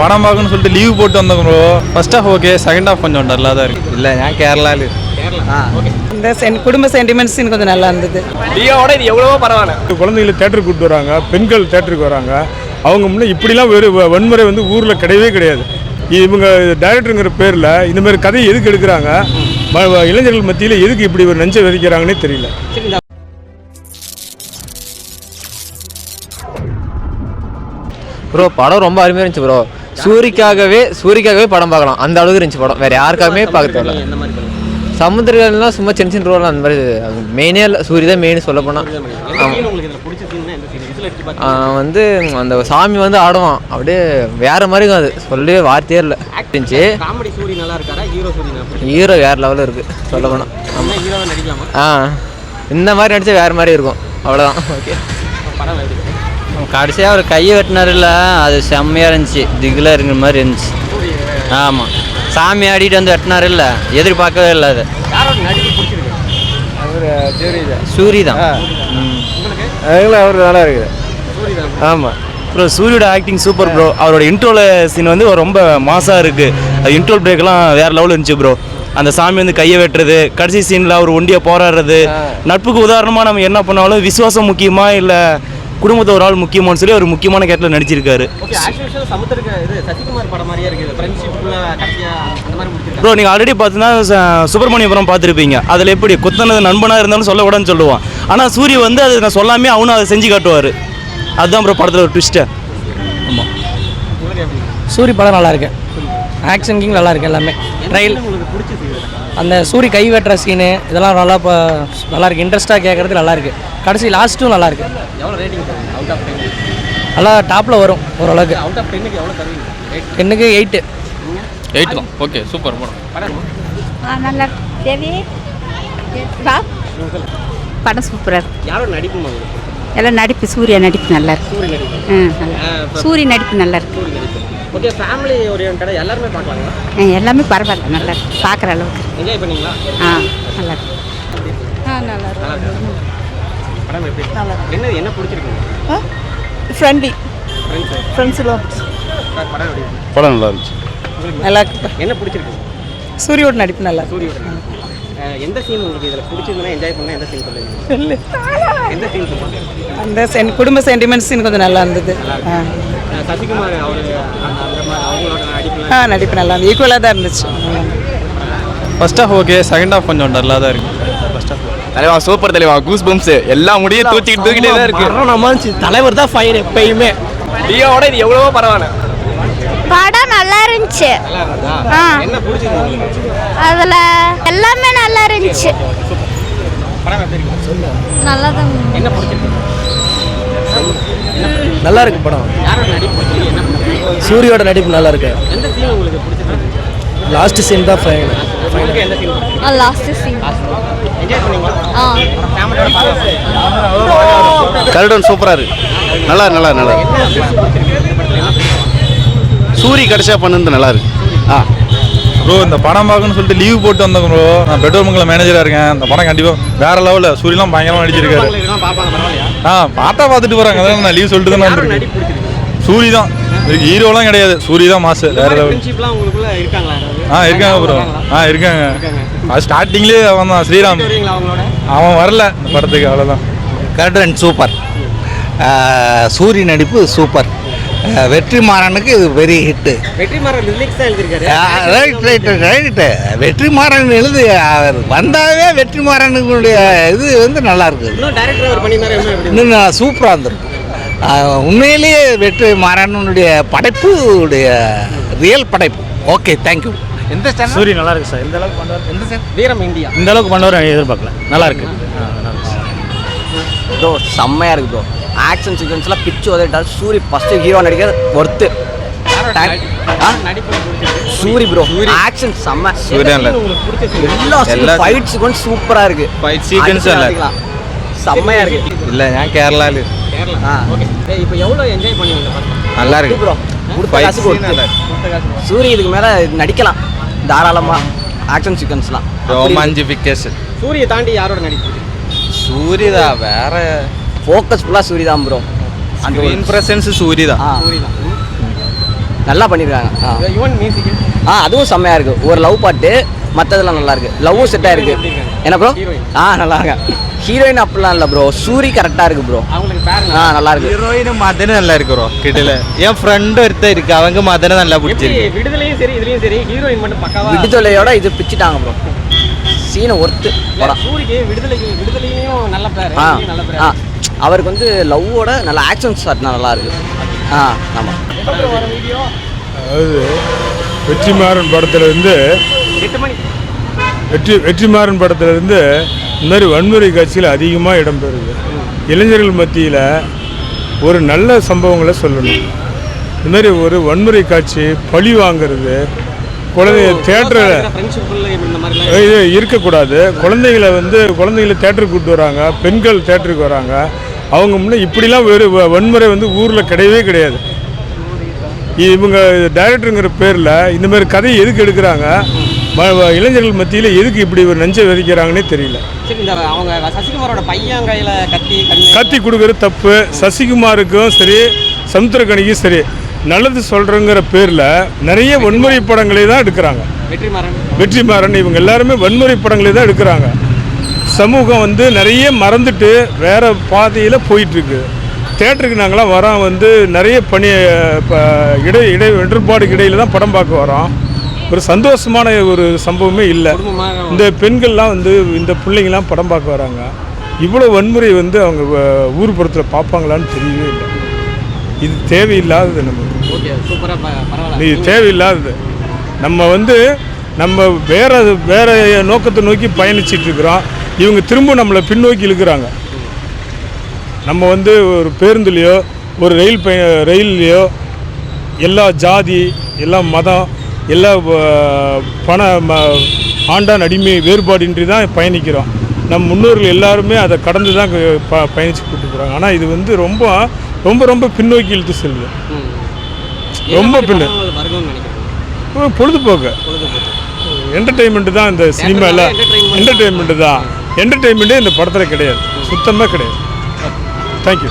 படம் பார்க்கணும்னு சொல்லிட்டு லீவ் போட்டு வந்தோம் bro. First half okay, second half கொஞ்சம் டல்லா தான் இருக்கு. இல்லை நான் கேரளாவில் இந்த குடும்ப சென்டிமெண்ட்ஸ் கொஞ்சம் நல்லா இருந்தது. லியோட இது எவ்வளவோ பரவாயில்ல. குழந்தைகளை தேட்டருக்கு கூப்பிட்டு வராங்க, பெண்கள் தேட்டருக்கு வராங்க. அவங்க முன்னே இப்படிலாம் வன்முறை வந்து ஊரில் கிடையவே கிடையாது. இவங்க டைரக்டருங்கிற பேரில் இந்த மாதிரி கதையை எதுக்கு எடுக்கிறாங்க, இளைஞர்கள் மத்தியில் எதுக்கு இப்படி ஒரு நெஞ்சை விதைக்கிறாங்கன்னே தெரியல. ப்ரோ படம் ரொம்ப அருமையாக இருந்துச்சு ப்ரோ. சூரிக்காகவே படம் பார்க்கலாம், அந்த அளவுக்கு இருந்துச்சு படம். வேறு யாருக்காகவே பார்க்க தேவையில்ல. சமுத்திரங்கள்லாம் சும்மா சின்ன சின்ன ரோல் அந்த மாதிரி மெயினே இல்லை. சூரிய தான் மெயின் சொல்ல போனால். வந்து அந்த சாமி வந்து ஆடுவான் அப்படியே வேறு மாதிரி இருக்கும். அது சொல்லவே வார்த்தையே இல்லை. இருந்துச்சு. ஹீரோ வேறு லெவலில் இருக்குது சொல்ல போனால். இந்த மாதிரி நடிச்சா வேறு மாதிரி இருக்கும், அவ்வளோதான். ஓகே. கடைசியாக அவர் கையை வெட்டினார்ல, அது செம்மையாக இருந்துச்சு. திகிலாக இருக்கிற மாதிரி இருந்துச்சு. ஆமாம், சாமி ஆடிட்டு வந்து வெட்டினார் இல்லை, எதிர்பார்க்கவே இல்லை. அது சூரி தான். அவர் நல்லா இருக்குது. ஆமாம் ப்ரோ, சூரியோட ஆக்டிங் சூப்பர் ப்ரோ. அவரோட இன்ட்ரோல சீன் வந்து ரொம்ப மாசாக இருக்குது. அது இன்ட்ரோல் பிரேக்லாம் வேறு லெவலில் இருந்துச்சு ப்ரோ. அந்த சாமி வந்து கையை வெட்டுறது, கடைசி சீனில் அவர் ஒண்டியாக போராடுறது. நட்புக்கு உதாரணமாக நம்ம என்ன பண்ணாலும் விசுவாசம் முக்கியமா இல்லை குடும்பத்தை ஒரு ஆள் முக்கியமானு சொல்லி அவர் முக்கியமான கேரக்டரில் நடிச்சிருக்காரு ப்ரோ. நீங்கள் ஆல்ரெடி பார்த்தீங்கன்னா சுப்பிரமணியபுரம் பார்த்துருப்பீங்க. அதில் எப்படி குத்தனது நண்பனாக இருந்தாலும் சொல்லக்கூடாதுன்னு சொல்லுவான். ஆனால் சூரிய வந்து அது நான் சொல்லாமே அவனும் அதை செஞ்சு காட்டுவார். அதுதான் ப்ரோ படத்தில் ஒரு ட்விஸ்ட்டு. ஆமாம், சூரி படம் நல்லா இருக்கு. ஆக்ஷன் கிங் நல்லா இருக்கு. எல்லாமே ட்ரையல் அந்த சூரி கை வெட்டுற சீனு இதெல்லாம் நல்லா இருக்கு. இன்ட்ரெஸ்ட்டாக கேட்கறது நல்லா இருக்கு. கடைசி லாஸ்ட்டும் நல்லா இருக்கு. நல்லா டாப்பில் வரும் ஓரளவுக்கு. 10க்கு 8 தான். ஓகே, சூப்பர் படம். நல்லா படம் சூப்பராக இருக்கு. எல்லாம் நடிப்பு, சூர்யா நடிப்பு நல்லா இருக்கு. சூரிய நடிப்பு நல்லா இருக்கு. ஓகே, ஃபேமிலி ஓரியன்டா எல்லாரும் பார்க்கலாங்களா? எல்லாமே பரவாயில்ல, நல்லா இருக்கு. பார்க்குற அளவுக்கு என்ஜாய் பண்ணீங்களா? நல்லா இருக்கு. நல்லா இருக்கு. படம் எப்படி இருக்கு? என்ன பிடிச்சிருக்குங்க? ஃப்ரெண்ட்லி ஃப்ரெண்ட்ஸ்லாம் படம் நல்லா இருந்துச்சு. நல்லா இருக்கு. என்ன பிடிச்சிருக்கு? சூரியோட நடிப்பு நல்லா சூரியோட எந்த சீன் உங்களுக்கு இதில் பிடிச்சிருந்தா என்ஜாய் பண்ணால் எந்த சீன் சொல்லுங்க? எந்த சீன் சொல்லுங்க? அந்த குடும்ப சென்டிமெண்ட்ஸ் கொஞ்சம் நல்லா இருந்தது. சசிகுமார் அவங்களோட நடிப்பு நல்லா இருந்தது. ஈக்குவலாக தான் இருந்துச்சு. First half okay, second half கொஞ்சம் டல்லாக தான் இருக்கு. தலைவா சூப்பர் தலைவா. கூஸ் பம்ப்ஸ் எல்லா முடியும் தூக்கிட்டே தான் இருக்கு. தலைவர் தான் ஃபயர் எப்பயுமே. லியோட இது எவ்வளவோ பரவாயில்ல. படம் நல்லா இருந்துச்சு. என்ன பிடிச்சிருக்கு? அதில் எல்லாமே நல்லா இருந்துச்சு. நல்லா தான். என்ன பிடிச்சிருக்கு? நல்லா இருக்கு படம். யாரோட நடிப்பு? சூரியோட நடிப்பு நல்லா இருக்கு. எந்த சீன் உங்களுக்கு பிடிச்சிருக்கு? லாஸ்ட் சீன் தான் ஃபைனல். எந்த சீன்? லாஸ்ட் சீன் என்ஜாய் பண்ணீங்களா? ஃபேமிலியோட கருடன் சூப்பராக இருக்கு. நல்லா சூரி கடைசியாக பண்ணது நல்லா இருக்கு. ப்ரோ, இந்த படம் பார்க்கணும்னு சொல்லிட்டு லீவ் போட்டு வந்தோம் ப்ரோ. நான் பெட்ரோல் பங்கில் மேனேஜராக இருக்கேன். இந்த படம் கண்டிப்பாக வேற லெவலில். சூரியலாம் பயங்கரமாக நடிச்சிருக்காரு. பார்த்துட்டு போகிறாங்க. அதான் நான் லீவ் சொல்லிட்டு தான் வந்துருக்கேன். சூரி தான் ஹீரோலாம் கிடையாது. சூரி தான் மாசு வேற லெவல். இருக்காங்க ப்ரோ. இருக்காங்க. அது ஸ்டார்டிங்லேயே அவன் தான் ஸ்ரீராம். அவன் வரல இந்த படத்துக்கு, அவ்வளோதான். கருடன் சூப்பர். சூரிய நடிப்பு சூப்பர். வெற்றிமாறனுக்கு இது பெரிய ஹிட்டு. வெற்றிமாறன் லிரிக்ஸ் தான் எழுதிருக்காரு. ரைட்டு. வெற்றிமாறன் எழுது அவர் வந்தாவே வெற்றிமாறனுடைய இது வந்து நல்லா இருக்குது. இன்னும் டைரக்டர் அவர் பண்ணினாரு. இன்னும் சூப்பராக இருந்திருக்கும். உண்மையிலேயே வெற்றிமாறனுடைய படைப்புடைய ரியல் படைப்பு. Okay, thank you. எந்த சூரிய நல்லா இருக்கு சார். எந்த அளவுக்கு பண்ணுவார்? எந்த சார் வீரம் இந்தியா இந்த அளவுக்கு பண்ணுவார் எதிர்பார்க்கல. நல்லா இருக்கு. ப்ரோ செம்மையாக இருக்குது ப்ரோ. ஆக்ஷன் சீக்வன்ஸ்லாம் பிச்சு உதவிட்டார். சூரி ஃபஸ்ட்டு ஹீரோ நடிக்கிற ஒர்த்து. சூரி ப்ரோ ஆக்ஷன் செம்ம. எல்லா ஃபைட் சீக்வன்ஸ் சூப்பராக இருக்குது. ஃபைட் சீக்வன்ஸ் எல்லாம் செம்மையாக இருக்குது. இல்லை நான் கேரளாவில். ஓகே. இப்போ எவ்வளோ என்ஜாய் பண்ணுவீங்க? நல்லா இருக்கு ப்ரோ. சூரி இதுக்கு மேலே நடிக்கலாம் தாராளமாக. ஆக்ஷன் சீக்வன்ஸ்லாம் ரொமான்சிஃபிகேஷன். சூரியை தாண்டி யாரோட நடிப்பு? சூரியதா வேற. ஃபோக்கஸ் ஃபுல்லாக சூரி தான் ப்ரோ. அந்த இம்ப்ரெஷன்ஸ் சூரி தான். சூரி தான். நல்லா பண்ணியிருக்காங்க. யுவன் மியூசிக் அதுவும் செம்மையாக இருக்குது. ஒரு லவ் பாட்டு, மற்றதெல்லாம் நல்லா இருக்குது. லவ்வும் செட்டாக இருக்குது. என்ன ப்ரோ? நல்லா இருக்கு. ஹீரோயின் அப்படிலாம் இல்லை ப்ரோ, சூரி கரெக்டாக இருக்குது ப்ரோ. அவங்களுக்கு பேர் நல்லா இருக்கு. ஹீரோயின் மதனு நல்லா இருக்கு ப்ரோ. கிட்டல என் ஃப்ரெண்டு ஒருத்தர் இருக்கு, அவங்க மதனை நல்லா பிடிச்சிருக்கு. விடுதலையும் சரி இதுலயும் சரி ஹீரோயின் மட்டும் பக்காவா. விடுதலையோட இது பிச்சுட்டாங்க ப்ரோ. சீனை ஒர்த்து படம். சூரிக்கு விடுதலையும் நல்ல பேர், நல்ல பேர். அவருக்கு வந்து லவ்வோட நல்ல ஆக்ஷன் ஷாட் நல்லா இருக்கு. ஆமாம். அதாவது வெற்றிமாறன் படத்துலேருந்து வெற்றிமாறன் படத்துலேருந்து இந்த மாதிரி வன்முறை காட்சிகள் அதிகமாக இடம்பெறுது. இளைஞர்கள் மத்தியில் ஒரு நல்ல சம்பவங்களை சொல்லணும். இந்த மாதிரி ஒரு வன்முறை காட்சி, பழி வாங்கிறது, தேட்டரில் இருக்கக்கூடாது. குழந்தைங்களை தேட்டருக்கு கூப்பிட்டு வராங்க, பெண்கள் தேட்டருக்கு வராங்க. அவங்க முன்னே இப்படிலாம் வன்முறை ஊரில் கிடையவே கிடையாது. இவங்க டைரக்டருங்கிற பேரில் இந்த மாதிரி கதையை எதுக்கு எடுக்கிறாங்க, இளைஞர்கள் மத்தியில் எதுக்கு இப்படி ஒரு நஞ்சை விதைக்கிறாங்கன்னே தெரியல. அவங்க சசிகுமாரோட பையன் கையில் கத்தி கொடுக்குறது தப்பு. சசிகுமாருக்கும் சரி, சமுத்திரக்கனிக்கும் சரி, நல்லது சொல்கிறேங்கிற பேரில் நிறைய வன்முறை படங்களை தான் எடுக்கிறாங்க. வெற்றிமாறன் இவங்க எல்லாருமே வன்முறை படங்களை தான் எடுக்கிறாங்க. சமூகம் நிறைய மறந்துட்டு வேறு பாதையில் போயிட்டுருக்கு. தேட்டருக்கு நாங்களாம் வரோம், நிறைய பணி இடர்பாடுக்கு இடையில தான் படம் பார்க்க வரோம். ஒரு சந்தோஷமான ஒரு சம்பவமே இல்லை. இந்த பெண்கள்லாம் இந்த பிள்ளைங்கள்லாம் படம் பார்க்க வராங்க. இவ்வளோ வன்முறை அவங்க ஊர்புறத்தில் பார்ப்பாங்களான்னு தெரியவே இல்லை. இது தேவையில்லாதது. நமக்கு இது தேவையில்லாதது. நம்ம வேற நோக்கத்தை நோக்கி பயணிச்சிட்டு இருக்கிறோம். இவங்க திரும்ப நம்மளை பின்னோக்கி இழுக்கிறாங்க. நம்ம ஒரு பேருந்துலேயோ ஒரு ரயில்லையோ எல்லா ஜாதி, எல்லா மதம், எல்லா பண ஆண்டான் அடிமை வேறுபாடின்றி தான் பயணிக்கிறோம். நம் முன்னோர்கள் எல்லாருமே அதை கடந்து தான் பயணித்து கூப்பிட்டு போகிறாங்க. ஆனால் இது ரொம்ப ரொம்ப ரொம்ப பின்னோக்கி இழுத்து செல்லுது. ரொம்ப பொழுதுபோக்கு என்டர்டெயின்மெண்ட்டு தான் இந்த சினிமாவில். என்டர்டெயின்மெண்ட்டு தான். என்டர்டெயின்மெண்ட்டே இந்த படத்தில் கிடையாது, சுத்தமாக கிடையாது. தேங்க்யூ.